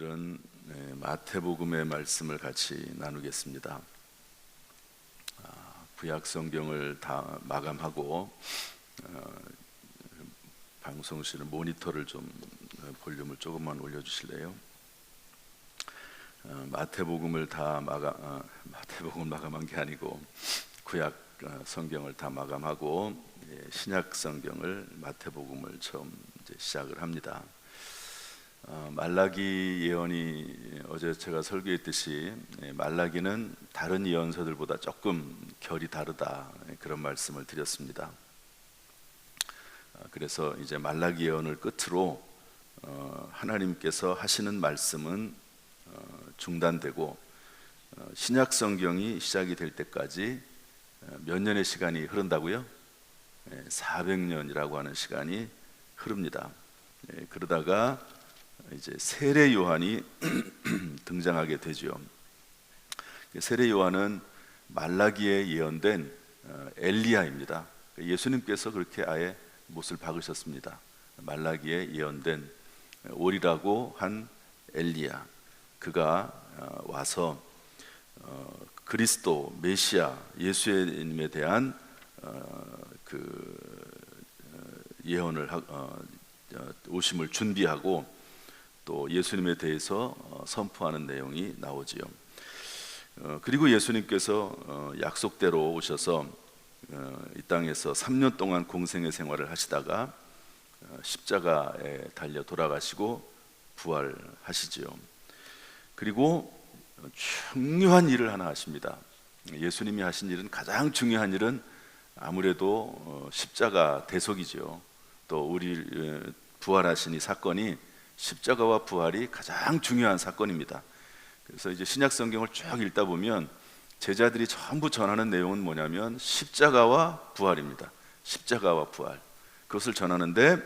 오늘은 마태복음의 말씀을 같이 나누겠습니다. 구약 성경을 다 마감하고 방송실은 모니터를 좀 볼륨을 조금만 올려주실래요? 마태복음을 마감한 게 아니고 구약 성경을 다 마감하고 신약 성경을 마태복음을 처음 이제 시작을 합니다. 말라기 예언이 어제 제가 설교했듯이 말라기는 다른 예언서들보다 조금 결이 다르다, 그런 말씀을 드렸습니다. 그래서 이제 말라기 예언을 끝으로 하나님께서 하시는 말씀은 중단되고 신약 성경이 시작이 될 때까지 몇 년의 시간이 흐른다고요? 400년이라고 하는 시간이 흐릅니다. 그러다가 이제 세례 요한이 등장하게 되죠. 세례 요한은 말라기에 예언된 엘리야입니다. 예수님께서 그렇게 아예 못을 박으셨습니다. 말라기에 예언된 오리라고 한 엘리야, 그가 와서 그리스도 메시아 예수님에 대한 예언을 오심을 준비하고 또 예수님에 대해서 선포하는 내용이 나오지요. 그리고 예수님께서 약속대로 오셔서 이 땅에서 3년 동안 공생의 생활을 하시다가 십자가에 달려 돌아가시고 부활하시지요. 그리고 중요한 일을 하나 하십니다. 예수님이 하신 일은, 가장 중요한 일은 아무래도 십자가 대속이죠. 또 우리 부활하신 이 사건이, 십자가와 부활이 가장 중요한 사건입니다. 그래서 이제 신약 성경을 쭉 읽다 보면 제자들이 전부 전하는 내용은 뭐냐면 십자가와 부활입니다. 십자가와 부활, 그것을 전하는데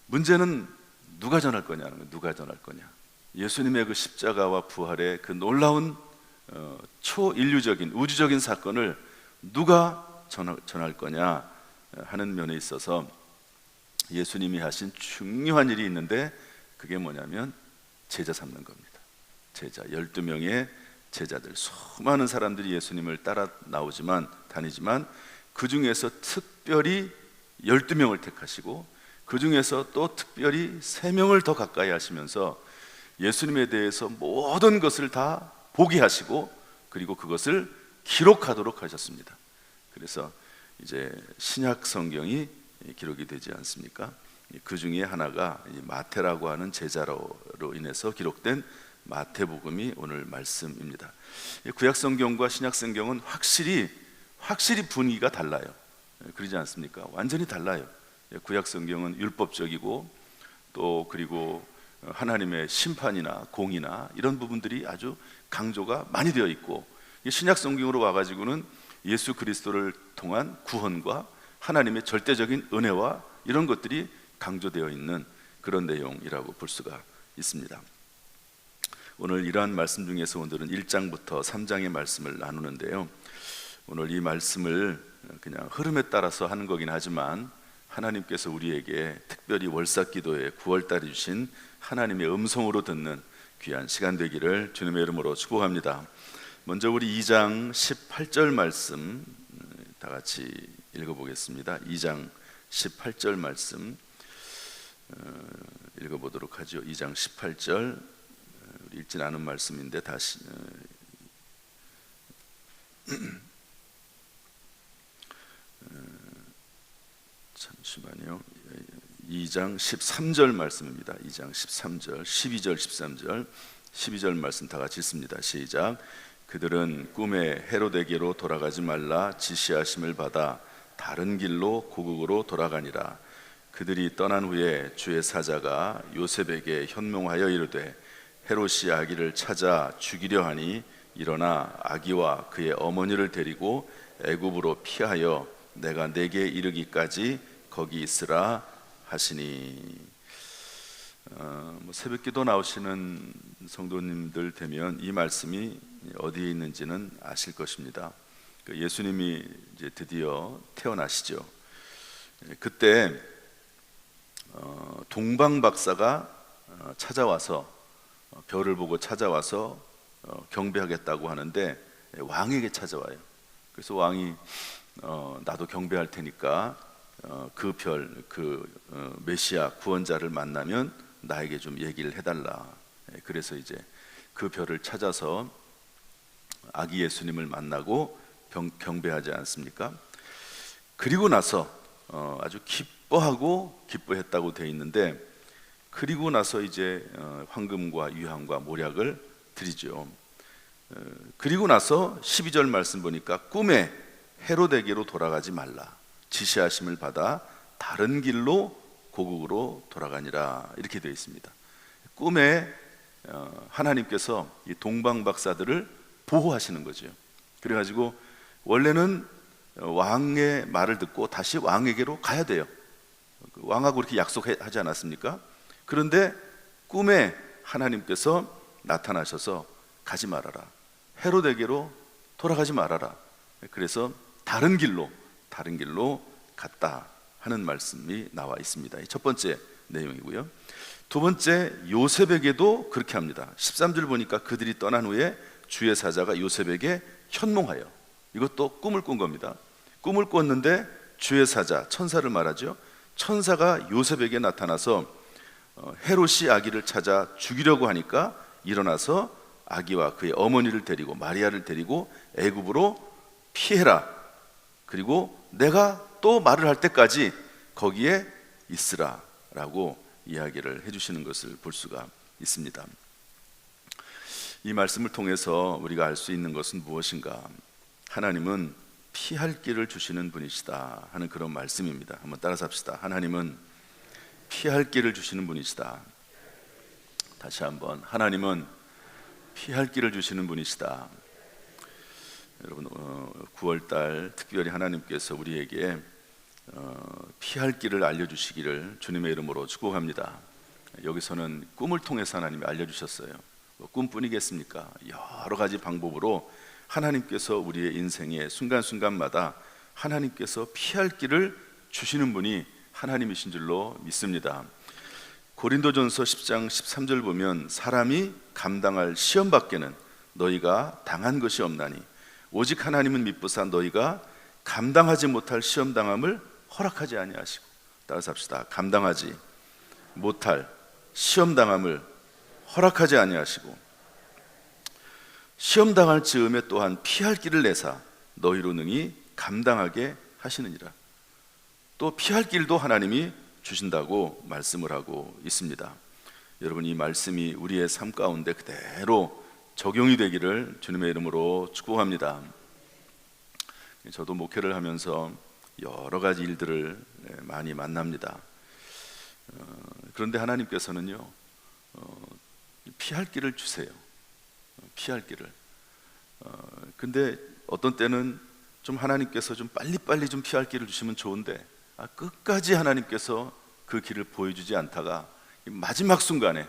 문제는 누가 전할 거냐는 거예요. 누가 전할 거냐. 예수님의 그 십자가와 부활의 그 놀라운 초인류적인 우주적인 사건을 누가 전할 거냐 하는 면에 있어서 예수님이 하신 중요한 일이 있는데, 그게 뭐냐면 제자 삼는 겁니다. 제자, 12명의 제자들, 수많은 사람들이 예수님을 따라 다니지만 그 중에서 특별히 12명을 택하시고 그 중에서 또 특별히 3명을 더 가까이 하시면서 예수님에 대해서 모든 것을 다 보게 하시고 그리고 그것을 기록하도록 하셨습니다. 그래서 이제 신약 성경이 기록이 되지 않습니까? 그 중에 하나가 마태라고 하는 제자로 인해서 기록된 마태복음이 오늘 말씀입니다. 구약 성경과 신약 성경은 확실히 분위기가 달라요. 그러지 않습니까? 완전히 달라요. 구약 성경은 율법적이고 또 그리고 하나님의 심판이나 공의나 이런 부분들이 아주 강조가 많이 되어 있고, 신약 성경으로 와가지고는 예수 그리스도를 통한 구원과 하나님의 절대적인 은혜와 이런 것들이 강조되어 있는 그런 내용이라고 볼 수가 있습니다. 오늘 이러한 말씀 중에서 오늘은 1장부터 3장의 말씀을 나누는데요, 오늘 이 말씀을 그냥 흐름에 따라서 하는 거긴 하지만 하나님께서 우리에게 특별히 월삭기도에 9월달에 주신 하나님의 음성으로 듣는 귀한 시간 되기를 주님의 이름으로 축복합니다. 먼저 우리 2장 18절 말씀 다 같이 읽어보겠습니다. 2장 18절 말씀 읽어보도록 하죠. 2장 18절, 우리 읽진 않은 말씀인데 다시 잠시만요. 2장 13절 말씀입니다. 2장 13절, 12절, 13절, 12절 말씀 다 같이 읽습니다. 시작. 그들은 꿈에 헤로데게로 돌아가지 말라 지시하심을 받아 다른 길로 고국으로 돌아가니라. 그들이 떠난 후에 주의 사자가 요셉에게 현몽하여 이르되, 헤롯이 아기를 찾아 죽이려 하니 일어나 아기와 그의 어머니를 데리고 애굽으로 피하여 내가 내게 이르기까지 거기 있으라 하시니. 새벽기도 나오시는 성도님들 되면 이 말씀이 어디에 있는지는 아실 것입니다. 예수님이 이제 드디어 태어나시죠. 그때 동방 박사가 찾아와서 별을 보고 찾아와서 경배하겠다고 하는데 왕에게 찾아와요. 그래서 왕이 나도 경배할 테니까 그 별, 메시아 구원자를 만나면 나에게 좀 얘기를 해달라. 그래서 이제 그 별을 찾아서 아기 예수님을 만나고 경배하지 않습니까? 그리고 나서 아주 기뻐했다고 되어 있는데, 그리고 나서 이제 황금과 유향과 모략을 드리죠. 그리고 나서 12절 말씀 보니까 꿈에 헤로데게로 돌아가지 말라, 지시하심을 받아 다른 길로 고국으로 돌아가니라, 이렇게 되어 있습니다. 꿈에 하나님께서 이 동방 박사들을 보호하시는 거죠. 그래가지고 원래는 왕의 말을 듣고 다시 왕에게로 가야 돼요. 왕하고 그렇게 약속하지 않았습니까? 그런데 꿈에 하나님께서 나타나셔서 가지 말아라, 헤로데게로 돌아가지 말아라, 그래서 다른 길로 갔다 하는 말씀이 나와 있습니다. 첫 번째 내용이고요. 두 번째, 요셉에게도 그렇게 합니다. 13절 보니까 그들이 떠난 후에 주의 사자가 요셉에게 현몽하여, 이것도 꿈을 꾼 겁니다. 꿈을 꿨는데 주의 사자, 천사를 말하죠. 천사가 요셉에게 나타나서 헤롯이 아기를 찾아 죽이려고 하니까 일어나서 아기와 그의 어머니를 데리고, 마리아를 데리고 애굽으로 피해라, 그리고 내가 또 말을 할 때까지 거기에 있으라 라고 이야기를 해주시는 것을 볼 수가 있습니다. 이 말씀을 통해서 우리가 알 수 있는 것은 무엇인가? 하나님은 피할 길을 주시는 분이시다 하는 그런 말씀입니다. 한번 따라서 합시다. 하나님은 피할 길을 주시는 분이시다. 다시 한번, 하나님은 피할 길을 주시는 분이시다. 여러분, 9월달 특별히 하나님께서 우리에게 피할 길을 알려주시기를 주님의 이름으로 축복합니다. 여기서는 꿈을 통해서 하나님이 알려주셨어요. 꿈뿐이겠습니까? 여러 가지 방법으로 하나님께서 우리의 인생의 순간순간마다 하나님께서 피할 길을 주시는 분이 하나님이신 줄로 믿습니다. 고린도전서 10장 13절 보면, 사람이 감당할 시험 밖에는 너희가 당한 것이 없나니 오직 하나님은 미쁘사 너희가 감당하지 못할 시험 당함을 허락하지 아니하시고, 따라서 합시다. 감당하지 못할 시험 당함을 허락하지 아니하시고 시험 당할 즈음에 또한 피할 길을 내사 너희로 능히 감당하게 하시느니라. 또 피할 길도 하나님이 주신다고 말씀을 하고 있습니다. 여러분, 이 말씀이 우리의 삶 가운데 그대로 적용이 되기를 주님의 이름으로 축복합니다. 저도 목회를 하면서 여러 가지 일들을 많이 만납니다. 그런데 하나님께서는요, 피할 길을 주세요. 피할 길을. 근데 어떤 때는 좀 하나님께서 좀 빨리빨리 좀 피할 길을 주시면 좋은데, 끝까지 하나님께서 그 길을 보여주지 않다가 마지막 순간에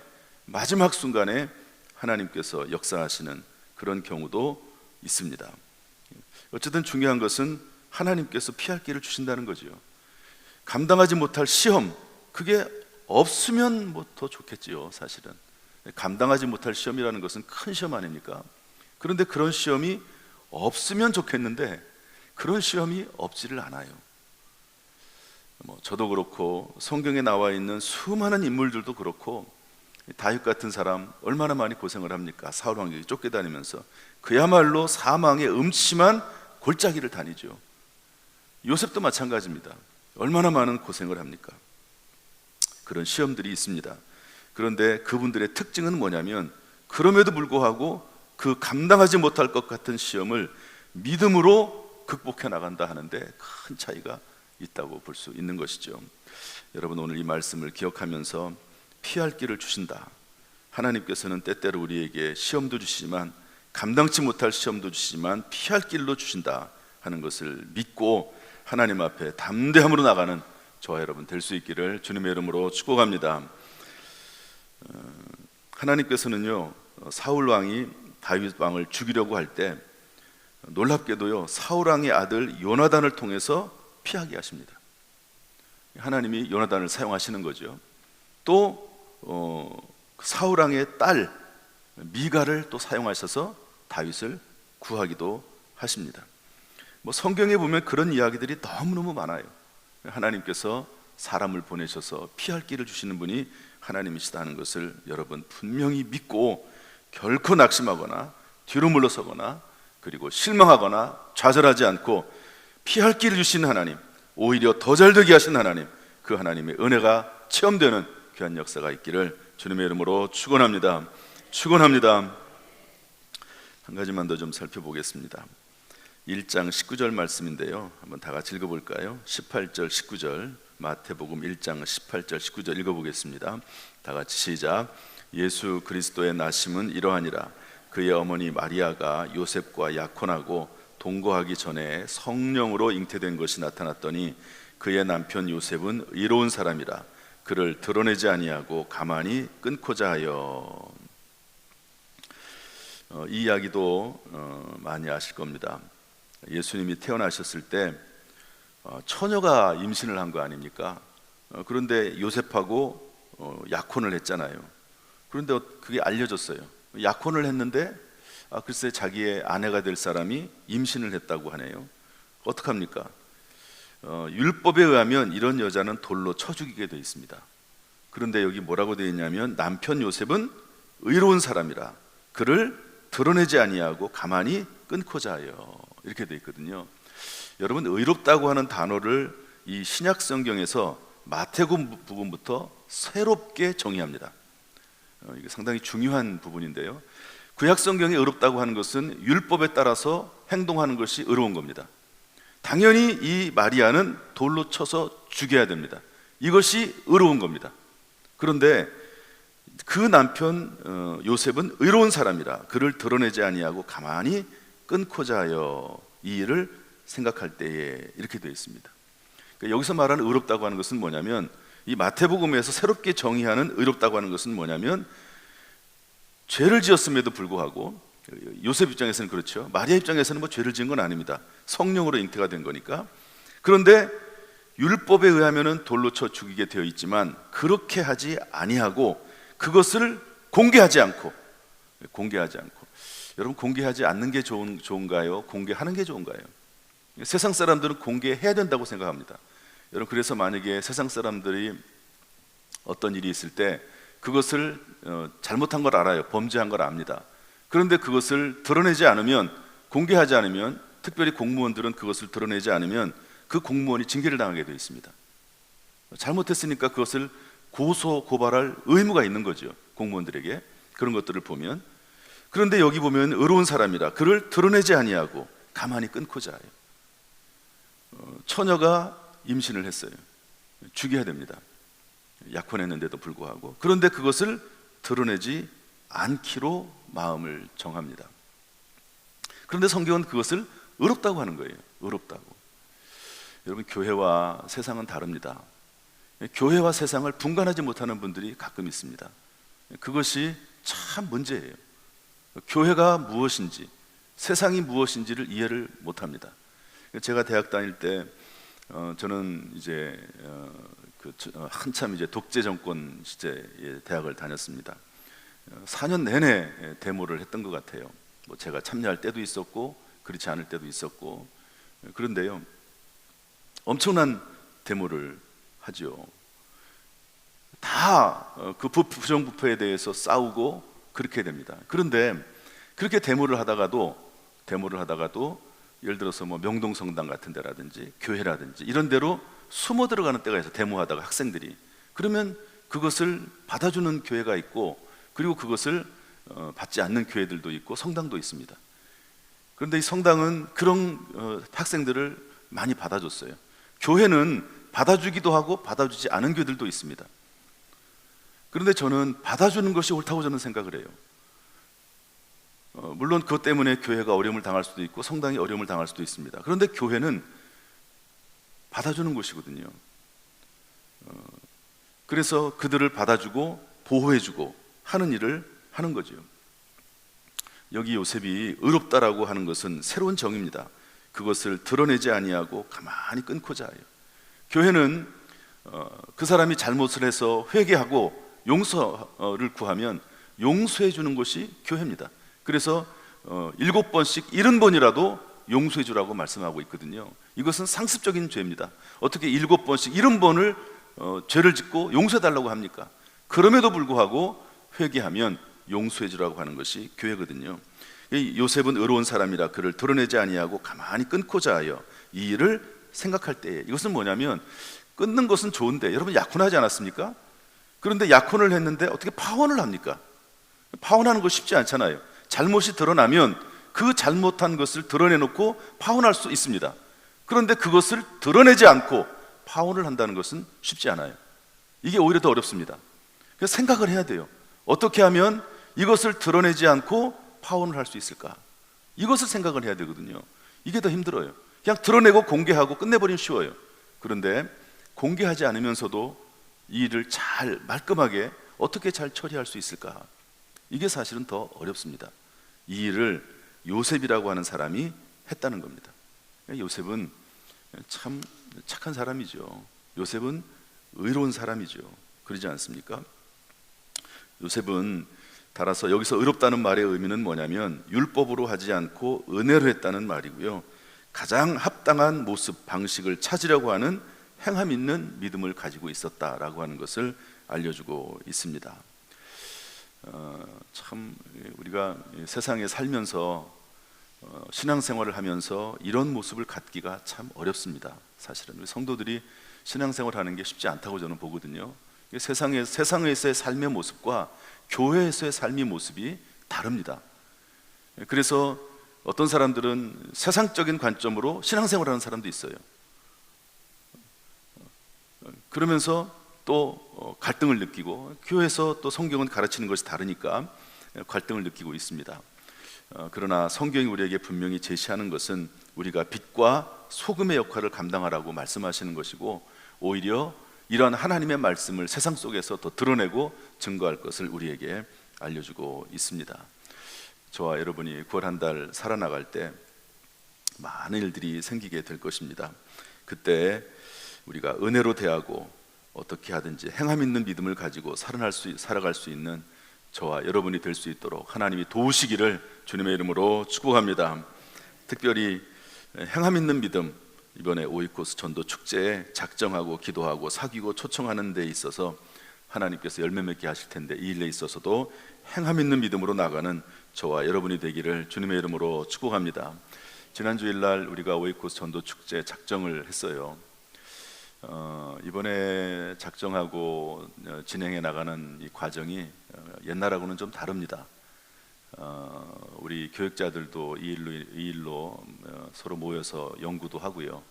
하나님께서 역사하시는 그런 경우도 있습니다. 어쨌든 중요한 것은 하나님께서 피할 길을 주신다는 거죠. 감당하지 못할 시험, 그게 없으면 뭐 더 좋겠지요. 사실은 감당하지 못할 시험이라는 것은 큰 시험 아닙니까? 그런데 그런 시험이 없으면 좋겠는데 그런 시험이 없지를 않아요. 저도 그렇고 성경에 나와 있는 수많은 인물들도 그렇고, 다윗 같은 사람 얼마나 많이 고생을 합니까? 사울 왕에게 쫓겨다니면서 그야말로 사망의 음침한 골짜기를 다니죠. 요셉도 마찬가지입니다. 얼마나 많은 고생을 합니까? 그런 시험들이 있습니다. 그런데 그분들의 특징은 뭐냐면, 그럼에도 불구하고 그 감당하지 못할 것 같은 시험을 믿음으로 극복해 나간다 하는데 큰 차이가 있다고 볼 수 있는 것이죠. 여러분, 오늘 이 말씀을 기억하면서 피할 길을 주신다. 하나님께서는 때때로 우리에게 시험도 주시지만, 감당치 못할 시험도 주시지만 피할 길로 주신다 하는 것을 믿고 하나님 앞에 담대함으로 나가는 저와 여러분 될 수 있기를 주님의 이름으로 축복합니다. 하나님께서는요, 사울 왕이 다윗 왕을 죽이려고 할 때 놀랍게도요, 사울 왕의 아들 요나단을 통해서 피하게 하십니다. 하나님이 요나단을 사용하시는 거죠. 또 사울 왕의 딸 미가를 또 사용하셔서 다윗을 구하기도 하십니다. 성경에 보면 그런 이야기들이 너무너무 많아요. 하나님께서 사람을 보내셔서 피할 길을 주시는 분이 하나님이시다는 것을 여러분 분명히 믿고 결코 낙심하거나 뒤로 물러서거나 그리고 실망하거나 좌절하지 않고 피할 길을 주시는 하나님, 오히려 더 잘되게 하신 하나님, 그 하나님의 은혜가 체험되는 귀한 역사가 있기를 주님의 이름으로 축원합니다. 축원합니다. 한 가지만 더 좀 살펴보겠습니다. 1장 19절 말씀인데요, 한번 다 같이 읽어볼까요? 18절 19절, 마태복음 1장 18절 19절 읽어보겠습니다. 다 같이 시작. 예수 그리스도의 나심은 이러하니라. 그의 어머니 마리아가 요셉과 약혼하고 동거하기 전에 성령으로 잉태된 것이 나타났더니 그의 남편 요셉은 의로운 사람이라 그를 드러내지 아니하고 가만히 끊고자 하여. 이 이야기도 많이 아실 겁니다. 예수님이 태어나셨을 때 처녀가 임신을 한 거 아닙니까? 그런데 요셉하고 약혼을 했잖아요. 그런데 그게 알려졌어요. 약혼을 했는데 글쎄 자기의 아내가 될 사람이 임신을 했다고 하네요. 어떡합니까? 율법에 의하면 이런 여자는 돌로 쳐 죽이게 되어 있습니다. 그런데 여기 뭐라고 되어 있냐면 남편 요셉은 의로운 사람이라 그를 드러내지 아니하고 가만히 끊고자 하여, 이렇게 되어 있거든요. 여러분, 의롭다고 하는 단어를 이 신약 성경에서 마태복음 부분부터 새롭게 정의합니다. 이게 상당히 중요한 부분인데요, 구약 성경에 의롭다고 하는 것은 율법에 따라서 행동하는 것이 의로운 겁니다. 당연히 이 마리아는 돌로 쳐서 죽여야 됩니다. 이것이 의로운 겁니다. 그런데 그 남편 요셉은 의로운 사람이라 그를 드러내지 아니하고 가만히 끊고자 하여, 이 일을 생각할 때에 이렇게 되어 있습니다. 그러니까 여기서 말하는 의롭다고 하는 것은 뭐냐면, 이 마태복음에서 새롭게 정의하는 의롭다고 하는 것은 뭐냐면, 죄를 지었음에도 불구하고, 요셉 입장에서는 그렇죠, 마리아 입장에서는 뭐 죄를 지은 건 아닙니다. 성령으로 잉태가 된 거니까. 그런데 율법에 의하면은 돌로 쳐 죽이게 되어 있지만 그렇게 하지 아니하고 그것을 공개하지 않고. 여러분, 공개하지 않는 게 좋은가요? 공개하는 게 좋은가요? 세상 사람들은 공개해야 된다고 생각합니다. 여러분, 그래서 만약에 세상 사람들이 어떤 일이 있을 때 그것을 잘못한 걸 알아요. 범죄한 걸 압니다. 그런데 그것을 드러내지 않으면, 공개하지 않으면, 특별히 공무원들은 그것을 드러내지 않으면 그 공무원이 징계를 당하게 되어 있습니다. 잘못했으니까 그것을 고소 고발할 의무가 있는 거죠, 공무원들에게. 그런 것들을 보면. 그런데 여기 보면 의로운 사람이라 그를 드러내지 아니하고 가만히 끊고자 해요. 처녀가 임신을 했어요. 죽여야 됩니다. 약혼했는데도 불구하고. 그런데 그것을 드러내지 않기로 마음을 정합니다. 그런데 성경은 그것을 의롭다고 하는 거예요. 의롭다고. 여러분, 교회와 세상은 다릅니다. 교회와 세상을 분간하지 못하는 분들이 가끔 있습니다. 그것이 참 문제예요. 교회가 무엇인지, 세상이 무엇인지를 이해를 못합니다. 제가 대학 다닐 때 저는 이제 한참 이제 독재 정권 시대에 대학을 다녔습니다. 4년 내내 데모를 했던 것 같아요. 뭐 제가 참여할 때도 있었고 그렇지 않을 때도 있었고. 그런데요, 엄청난 데모를 하죠. 다 그 부정부패에 대해서 싸우고 그렇게 됩니다. 그런데 그렇게 데모를 하다가도 예를 들어서 뭐 명동성당 같은 데라든지 교회라든지 이런 데로 숨어 들어가는 때가 있어요. 데모하다가 학생들이. 그러면 그것을 받아주는 교회가 있고, 그리고 그것을 받지 않는 교회들도 있고 성당도 있습니다. 그런데 이 성당은 그런 학생들을 많이 받아줬어요. 교회는 받아주기도 하고 받아주지 않은 교회들도 있습니다. 그런데 저는 받아주는 것이 옳다고 저는 생각을 해요. 물론 그것 때문에 교회가 어려움을 당할 수도 있고 성당이 어려움을 당할 수도 있습니다. 그런데 교회는 받아주는 곳이거든요. 그래서 그들을 받아주고 보호해주고 하는 일을 하는 거죠. 여기 요셉이 의롭다라고 하는 것은 새로운 정의입니다. 그것을 드러내지 아니하고 가만히 끊고자 해요. 교회는 그 사람이 잘못을 해서 회개하고 용서를 구하면 용서해 주는 것이 교회입니다. 그래서 7번씩 70번이라도 용서해 주라고 말씀하고 있거든요. 이것은 상습적인 죄입니다. 어떻게 7번씩 70번을 죄를 짓고 용서해 달라고 합니까? 그럼에도 불구하고 회개하면 용서해 주라고 하는 것이 교회거든요. 요셉은 의로운 사람이라 그를 드러내지 아니하고 가만히 끊고자 하여 이 일을 생각할 때에, 이것은 뭐냐면 끊는 것은 좋은데 여러분 약혼하지 않았습니까? 그런데 약혼을 했는데 어떻게 파혼을 합니까? 파혼하는 거 쉽지 않잖아요. 잘못이 드러나면 그 잘못한 것을 드러내놓고 파혼할 수 있습니다. 그런데 그것을 드러내지 않고 파혼을 한다는 것은 쉽지 않아요. 이게 오히려 더 어렵습니다. 그래서 생각을 해야 돼요. 어떻게 하면 이것을 드러내지 않고 파혼을 할 수 있을까? 이것을 생각을 해야 되거든요. 이게 더 힘들어요. 그냥 드러내고 공개하고 끝내버리면 쉬워요. 그런데 공개하지 않으면서도 이 일을 잘 말끔하게 어떻게 잘 처리할 수 있을까? 이게 사실은 더 어렵습니다. 이 일을 요셉이라고 하는 사람이 했다는 겁니다. 요셉은 참 착한 사람이죠. 요셉은 의로운 사람이죠. 그러지 않습니까? 요셉은 따라서 여기서 의롭다는 말의 의미는 뭐냐면 율법으로 하지 않고 은혜로 했다는 말이고요, 가장 합당한 모습, 방식을 찾으려고 하는 행함 있는 믿음을 가지고 있었다라고 하는 것을 알려주고 있습니다. 참 우리가 세상에 살면서 신앙생활을 하면서 이런 모습을 갖기가 참 어렵습니다. 사실은 우리 성도들이 신앙생활을 하는 게 쉽지 않다고 저는 보거든요. 세상에서의 삶의 모습과 교회에서의 삶의 모습이 다릅니다. 그래서 어떤 사람들은 세상적인 관점으로 신앙생활을 하는 사람도 있어요. 그러면서 또 갈등을 느끼고, 교회에서 또 성경은 가르치는 것이 다르니까 갈등을 느끼고 있습니다. 그러나 성경이 우리에게 분명히 제시하는 것은 우리가 빛과 소금의 역할을 감당하라고 말씀하시는 것이고, 오히려 이러한 하나님의 말씀을 세상 속에서 더 드러내고 증거할 것을 우리에게 알려주고 있습니다. 저와 여러분이 9월 한 달 살아나갈 때 많은 일들이 생기게 될 것입니다. 그때 우리가 은혜로 대하고 어떻게 하든지 행함 있는 믿음을 가지고 살아갈 수 있는 저와 여러분이 될 수 있도록 하나님이 도우시기를 주님의 이름으로 축복합니다. 특별히 행함 있는 믿음, 이번에 오이코스 전도 축제에 작정하고 기도하고 사귀고 초청하는 데 있어서 하나님께서 열매 맺게 하실 텐데, 이 일에 있어서도 행함 있는 믿음으로 나가는 저와 여러분이 되기를 주님의 이름으로 축복합니다. 지난 주일날 우리가 오이코스 전도 축제 작정을 했어요. 이번에 작정하고 진행해 나가는 이 과정이 옛날하고는 좀 다릅니다. 우리 교육자들도 이 일로 서로 모여서 연구도 하고요,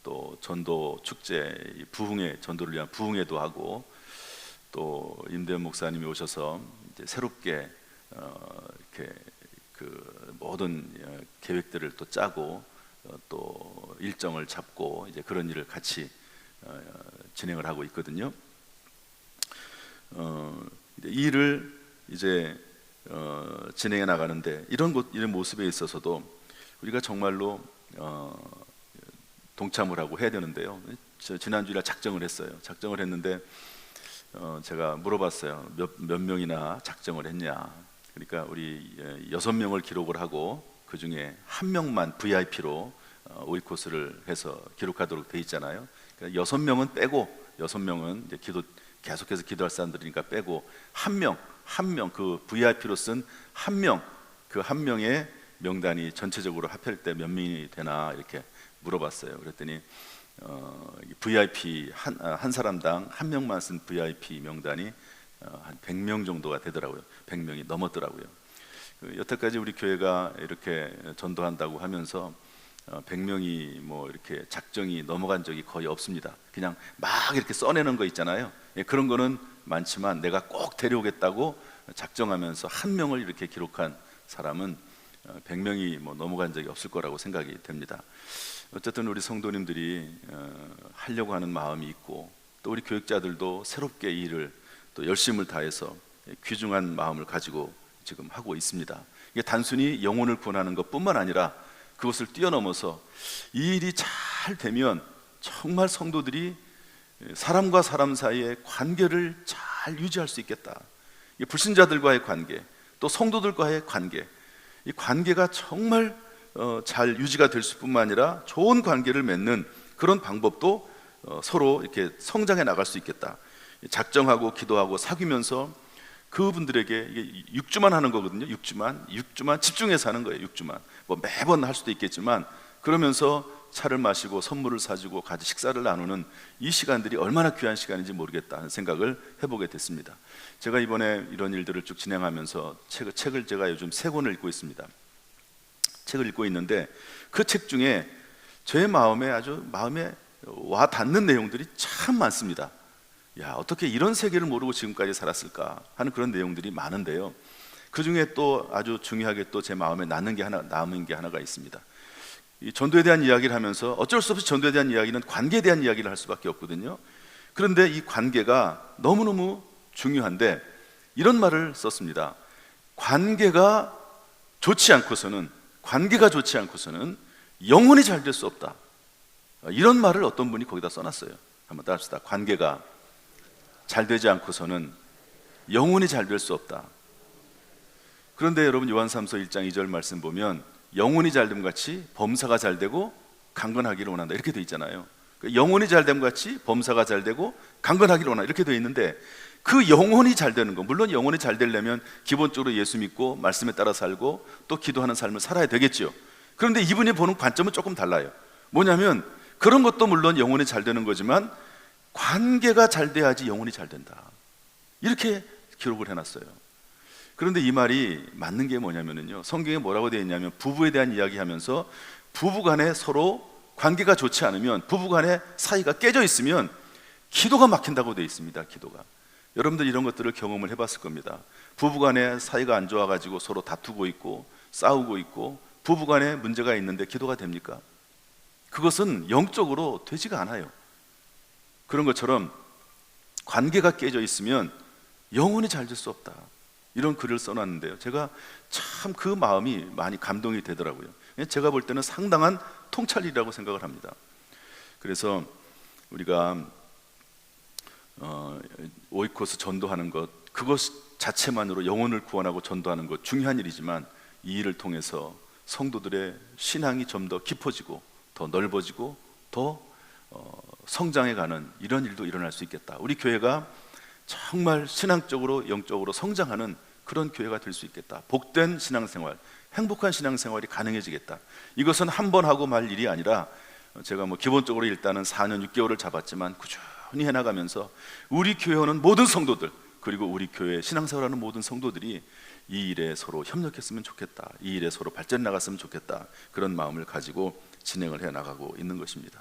또 전도 축제 부흥회, 전도를 위한 부흥회도 하고, 또 임대현 목사님이 오셔서 이제 새롭게 이렇게 그 모든 계획들을 또 짜고 또 일정을 잡고 이제 그런 일을 같이 진행을 하고 있거든요. 이 일을 이제 진행해 나가는데 이런 모습에 있어서도 우리가 정말로 동참을 하고 해야 되는데요. 지난주에 작정을 했어요. 작정을 했는데 제가 물어봤어요. 몇 명이나 작정을 했냐. 그러니까 우리 6명을 기록을 하고 그 중에 1명만 VIP로 오이코스를 해서 기록하도록 돼 있잖아요. 그러니까 6명은 빼고, 6명은 이제 계속해서 기도할 사람들이니까 빼고, 한 명 그 VIP로 쓴 한 명, 그 한 명의 명단이 전체적으로 합할 때 몇 명이 되나 이렇게 물어봤어요. 그랬더니 VIP 한 사람당 한 명만 쓴 VIP 명단이 한 100명 정도가 되더라고요. 100명이 넘었더라고요. 여태까지 우리 교회가 이렇게 전도한다고 하면서 100명이 뭐 이렇게 작정이 넘어간 적이 거의 없습니다. 그냥 막 이렇게 써내는 거 있잖아요. 그런 거는 많지만 내가 꼭 데려오겠다고 작정하면서 한 명을 이렇게 기록한 사람은 100명이 뭐 넘어간 적이 없을 거라고 생각이 됩니다. 어쨌든 우리 성도님들이 하려고 하는 마음이 있고, 또 우리 교육자들도 새롭게 이 일을 또 열심을 다해서 귀중한 마음을 가지고 지금 하고 있습니다. 이게 단순히 영혼을 구원하는 것뿐만 아니라 그것을 뛰어넘어서 이 일이 잘 되면 정말 성도들이 사람과 사람 사이의 관계를 잘 유지할 수 있겠다. 이 불신자들과의 관계, 또 성도들과의 관계, 이 관계가 정말 잘 유지가 될 수뿐만 아니라 좋은 관계를 맺는 그런 방법도 서로 이렇게 성장해 나갈 수 있겠다. 작정하고 기도하고 사귀면서 그분들에게 이게 6주만 하는 거거든요. 6주만 집중해서 하는 거예요. 6주만. 뭐 매번 할 수도 있겠지만 그러면서 차를 마시고 선물을 사주고 같이 식사를 나누는 이 시간들이 얼마나 귀한 시간인지 모르겠다는 생각을 해보게 됐습니다. 제가 이번에 이런 일들을 쭉 진행하면서 책을 제가 요즘 3권을 읽고 있습니다. 책을 읽고 있는데 그 책 중에 제 마음에 와 닿는 내용들이 참 많습니다. 야, 어떻게 이런 세계를 모르고 지금까지 살았을까 하는 그런 내용들이 많은데요. 그 중에 또 아주 중요하게 또 제 마음에 남은 게 하나가 있습니다. 이 전도에 대한 이야기를 하면서 어쩔 수 없이 전도에 대한 이야기는 관계에 대한 이야기를 할 수밖에 없거든요. 그런데 이 관계가 너무너무 중요한데 이런 말을 썼습니다. 관계가 좋지 않고서는 영혼이 잘 될 수 없다. 이런 말을 어떤 분이 거기다 써놨어요. 한번 따라합시다. 관계가 잘 되지 않고서는 영혼이 잘 될 수 없다. 그런데 여러분 요한삼서 1장 2절 말씀 보면 영혼이 잘됨 같이 범사가 잘 되고 강건하기를 원한다 이렇게 돼 있잖아요. 영혼이 잘됨 같이 범사가 잘 되고 강건하기를 원한다 이렇게 돼 있는데 그 영혼이 잘 되는 거, 물론 영혼이 잘 되려면 기본적으로 예수 믿고 말씀에 따라 살고 또 기도하는 삶을 살아야 되겠죠. 그런데 이분이 보는 관점은 조금 달라요. 뭐냐면 그런 것도 물론 영혼이 잘 되는 거지만 관계가 잘 돼야지 영혼이 잘 된다 이렇게 기록을 해놨어요. 그런데 이 말이 맞는 게 뭐냐면요, 성경에 뭐라고 되어 있냐면 부부에 대한 이야기하면서 부부간에 서로 관계가 좋지 않으면, 부부간에 사이가 깨져 있으면 기도가 막힌다고 되어 있습니다. 기도가. 여러분들 이런 것들을 경험을 해봤을 겁니다. 부부간에 사이가 안 좋아가지고 서로 다투고 있고 싸우고 있고 부부간에 문제가 있는데 기도가 됩니까? 그것은 영적으로 되지가 않아요. 그런 것처럼 관계가 깨져 있으면 영혼이 잘 될 수 없다 이런 글을 써놨는데요, 제가 참 그 마음이 많이 감동이 되더라고요. 제가 볼 때는 상당한 통찰이라고 생각을 합니다. 그래서 우리가 오이코스 전도하는 것, 그것 자체만으로 영혼을 구원하고 전도하는 것 중요한 일이지만 이 일을 통해서 성도들의 신앙이 좀 더 깊어지고 더 넓어지고 더 성장해가는 이런 일도 일어날 수 있겠다. 우리 교회가 정말 신앙적으로 영적으로 성장하는 그런 교회가 될 수 있겠다. 복된 신앙생활, 행복한 신앙생활이 가능해지겠다. 이것은 한 번 하고 말 일이 아니라 제가 기본적으로 일단은 4년 6개월을 잡았지만 꾸준히 해나가면서 우리 교회는 모든 성도들, 그리고 우리 교회 신앙생활하는 모든 성도들이 이 일에 서로 협력했으면 좋겠다, 이 일에 서로 발전해 나갔으면 좋겠다, 그런 마음을 가지고 진행을 해 나가고 있는 것입니다.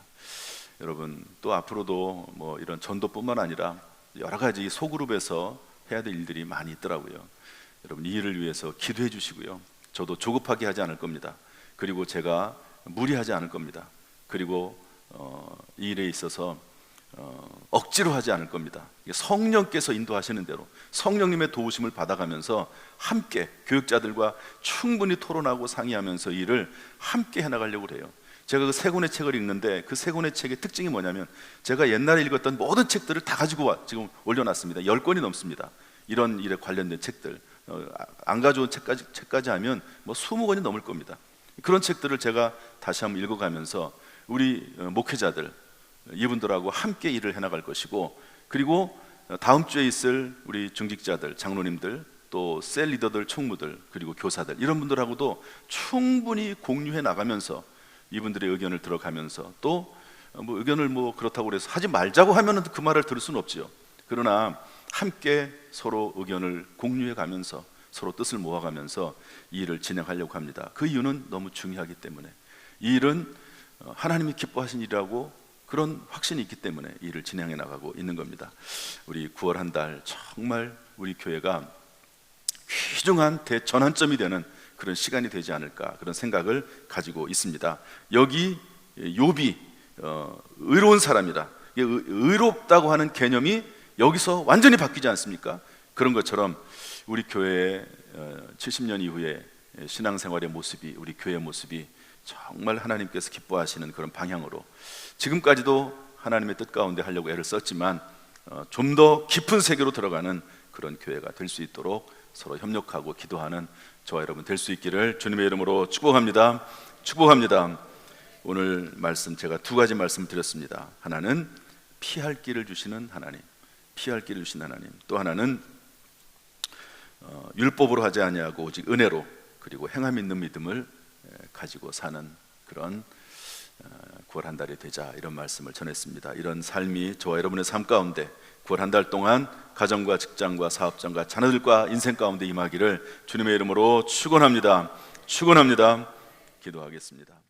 여러분, 또 앞으로도 이런 전도뿐만 아니라 여러 가지 소그룹에서 해야 될 일들이 많이 있더라고요. 여러분, 이 일을 위해서 기도해 주시고요, 저도 조급하게 하지 않을 겁니다. 그리고 제가 무리하지 않을 겁니다. 그리고 이 일에 있어서 억지로 하지 않을 겁니다. 성령께서 인도하시는 대로 성령님의 도우심을 받아가면서 함께 교육자들과 충분히 토론하고 상의하면서 이 일을 함께 해나가려고 해요. 제가 그 3권의 책을 읽는데 그 3권의 책의 특징이 뭐냐면 제가 옛날에 읽었던 모든 책들을 다 가지고 지금 올려놨습니다. 10권이 넘습니다. 이런 일에 관련된 책들, 안 가져온 책까지 하면 20권이 넘을 겁니다. 그런 책들을 제가 다시 한번 읽어가면서 우리 목회자들, 이분들하고 함께 일을 해나갈 것이고, 그리고 다음 주에 있을 우리 중직자들, 장로님들, 또 셀 리더들, 총무들, 그리고 교사들, 이런 분들하고도 충분히 공유해 나가면서 이분들의 의견을 들어가면서, 또 의견을 그렇다고 해서 하지 말자고 하면은 그 말을 들을 수는 없지요. 그러나 함께 서로 의견을 공유해 가면서 서로 뜻을 모아가면서 이 일을 진행하려고 합니다. 그 이유는 너무 중요하기 때문에, 이 일은 하나님이 기뻐하신 일이라고 그런 확신이 있기 때문에 이 일을 진행해 나가고 있는 겁니다. 우리 9월 한 달 정말 우리 교회가 귀중한 대전환점이 되는 그런 시간이 되지 않을까, 그런 생각을 가지고 있습니다. 여기 욥이 의로운 사람이다, 의롭다고 하는 개념이 여기서 완전히 바뀌지 않습니까? 그런 것처럼 우리 교회의 70년 이후에 신앙생활의 모습이, 우리 교회의 모습이 정말 하나님께서 기뻐하시는 그런 방향으로, 지금까지도 하나님의 뜻 가운데 하려고 애를 썼지만 좀 더 깊은 세계로 들어가는 그런 교회가 될 수 있도록 서로 협력하고 기도하는 저와 여러분 될 수 있기를 주님의 이름으로 축복합니다. 축복합니다. 오늘 말씀 제가 두 가지 말씀 드렸습니다. 하나는 피할 길을 주시는 하나님, 피할 길을 주시는 하나님. 또 하나는 율법으로 하지 아니하고 오직 은혜로 그리고 행함 있는 믿음을 가지고 사는 그런 9월 한 달이 되자, 이런 말씀을 전했습니다. 이런 삶이 저와 여러분의 삶 가운데 9월 한 달 동안 가정과 직장과 사업장과 자녀들과 인생 가운데 임하기를 주님의 이름으로 축원합니다. 축원합니다. 기도하겠습니다.